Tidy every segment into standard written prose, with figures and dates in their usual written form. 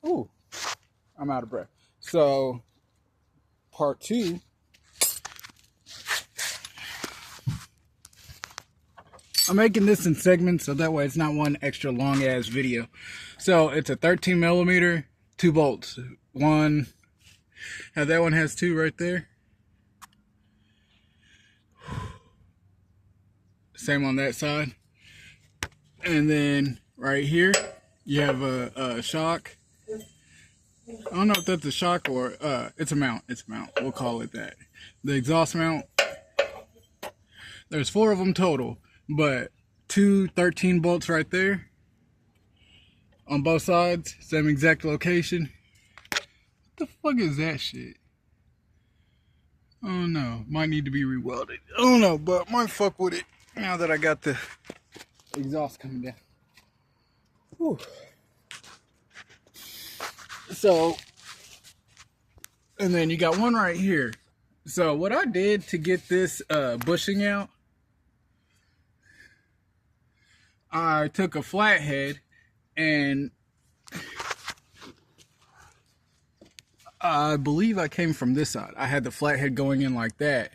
Ooh, I'm out of breath. So, part 2. I'm making this in segments so that way it's not one extra long ass video. So it's a 13 millimeter, 2 bolts. One, now that one has 2 right there. Same on that side. And then right here, you have a shock. I don't know if that's a shock or it's a mount. It's a mount. We'll call it that. The exhaust mount. There's 4 of them total, but 2 13 bolts right there on both sides, same exact location. What the fuck is that shit? Oh no, might need to be rewelded. I don't know, but might fuck with it now that I got the exhaust coming down. Whew. So, and then you got one right here. So what I did to get this bushing out, I took a flathead and I believe I came from this side. I had the flathead going in like that.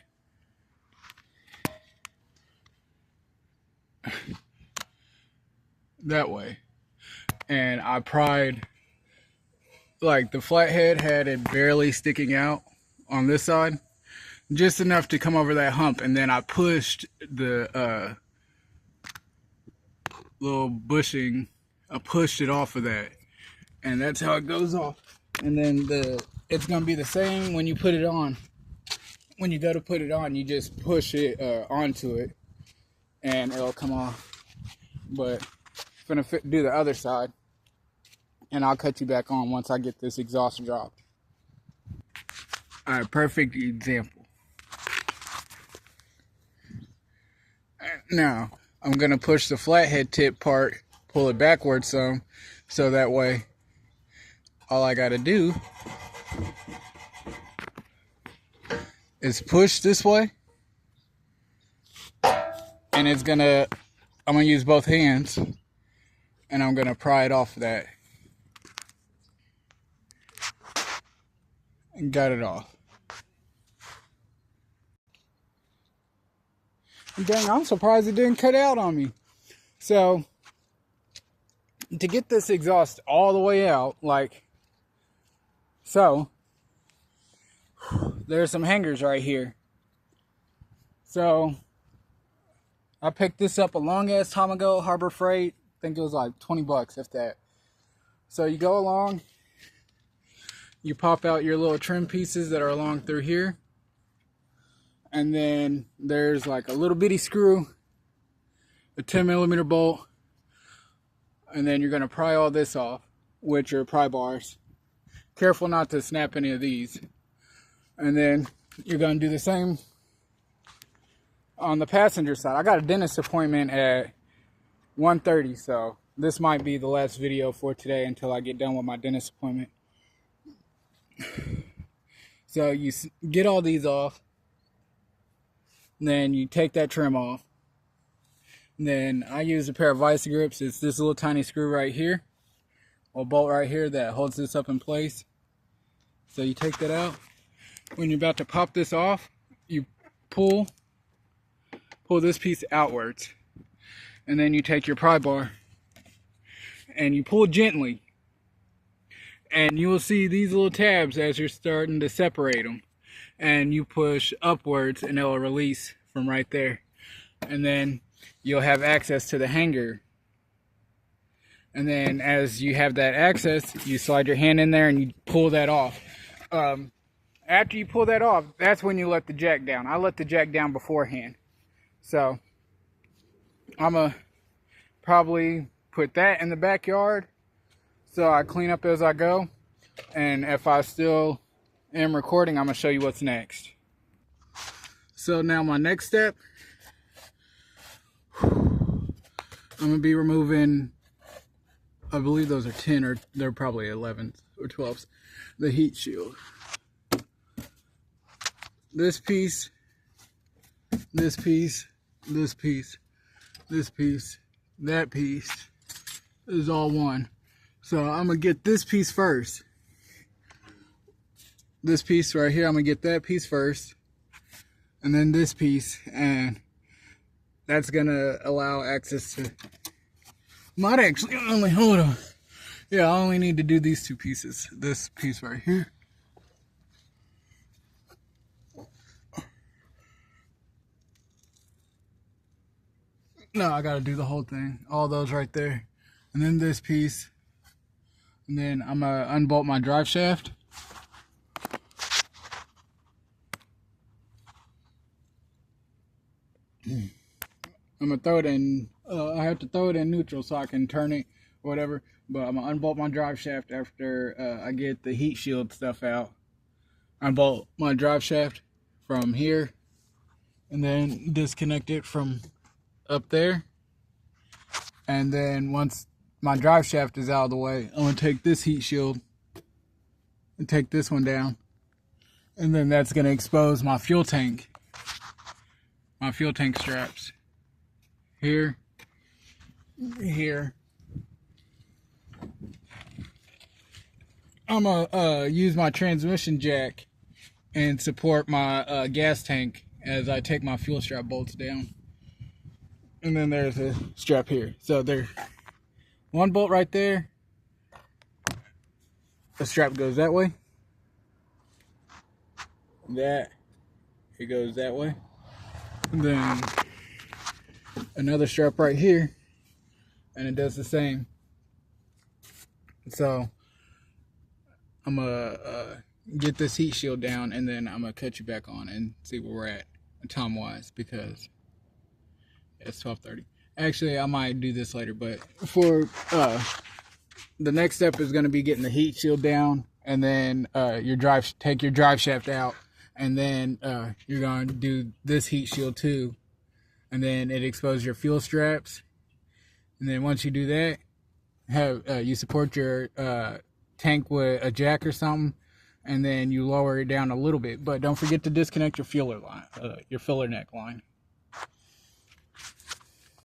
That way. And I pried, like the flathead had it barely sticking out on this side. Just enough to come over that hump. And then I pushed the little bushing, I pushed it off of that, and that's how it goes off. And then it's gonna be the same when you put it on. When you go to put it on, you just push it onto it and it'll come off. But I'm gonna do the other side and I'll cut you back on once I get this exhaust dropped. Alright, perfect example. Now I'm going to push the flathead tip part, pull it backwards some, so that way all I got to do is push this way, and I'm going to use both hands, and I'm going to pry it off of that. And got it off. Dang, I'm surprised it didn't cut out on me. So, to get this exhaust all the way out, like so, there's some hangers right here. So, I picked this up a long ass time ago, Harbor Freight. I think it was like 20 bucks, if that. So, you go along, you pop out your little trim pieces that are along through here. And then there's like a little bitty screw, a 10 millimeter bolt, and then you're going to pry all this off, which are pry bars. Careful not to snap any of these. And then you're going to do the same on the passenger side. I got a dentist appointment at 1:30, so this might be the last video for today until I get done with my dentist appointment. So you get all these off. Then you take that trim off. Then I use a pair of vice grips. It's this little tiny screw right here, or bolt right here that holds this up in place. So you take that out. When you're about to pop this off, you pull this piece outwards. And then you take your pry bar and you pull gently. And you will see these little tabs as you're starting to separate them. And you push upwards and it'll release from right there. And then you'll have access to the hanger. And then as you have that access, you slide your hand in there and you pull that off. After you pull that off, that's when you let the jack down. I let the jack down beforehand. So I'm going to probably put that in the backyard so I clean up as I go. And if I still am recording, I'm going to show you what's next. So now my next step, I'm going to be removing, I believe those are 10 or they're probably 11s or 12s, the heat shield. This piece, this piece, this piece, this piece, that piece is all one. So I'm gonna get this piece first. This piece right here, I'm gonna get that piece first, and then this piece, and that's gonna allow access to. Might actually only hold on. Yeah, I only need to do these two pieces. This piece right here. No, I gotta do the whole thing. All those right there. And then this piece. And then I'm gonna unbolt my drive shaft. I'm gonna throw it in, I have to throw it in neutral so I can turn it or whatever. But I'm gonna unbolt my drive shaft after I get the heat shield stuff out. Unbolt my drive shaft from here. And then disconnect it from up there. And then once my drive shaft is out of the way, I'm gonna take this heat shield and take this one down, and then that's gonna expose my fuel tank straps here. I'm gonna use my transmission jack and support my gas tank as I take my fuel strap bolts down. And then there's a strap here. So there's one bolt right there. The strap goes that way. It goes that way. And then another strap right here. And it does the same. So I'm gonna get this heat shield down, and then I'm gonna cut you back on and see where we're at time wise, because it's 12:30. Actually, I might do this later, but for the next step is going to be getting the heat shield down, and then take your drive shaft out, and then you're going to do this heat shield too, and then it exposes your fuel straps, and then once you do that, you support your tank with a jack or something, and then you lower it down a little bit, but don't forget to disconnect your filler neck line.